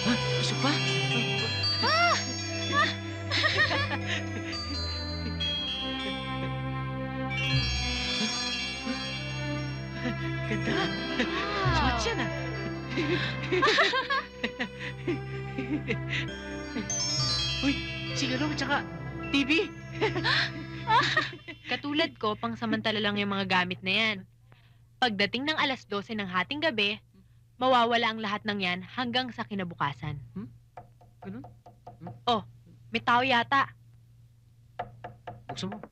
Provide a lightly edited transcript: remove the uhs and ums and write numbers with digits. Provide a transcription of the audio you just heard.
Ha? Pasok pa? Ganda. Suot siya na. Uy, siguro tsaka TV. Katulad ko, pangsamantala lang yung mga gamit na yan. Pagdating ng 12:00 ng hating gabi, mawawala ang lahat ng yan hanggang sa kinabukasan. Ganun? Oh, may tao yata. Buksan mo.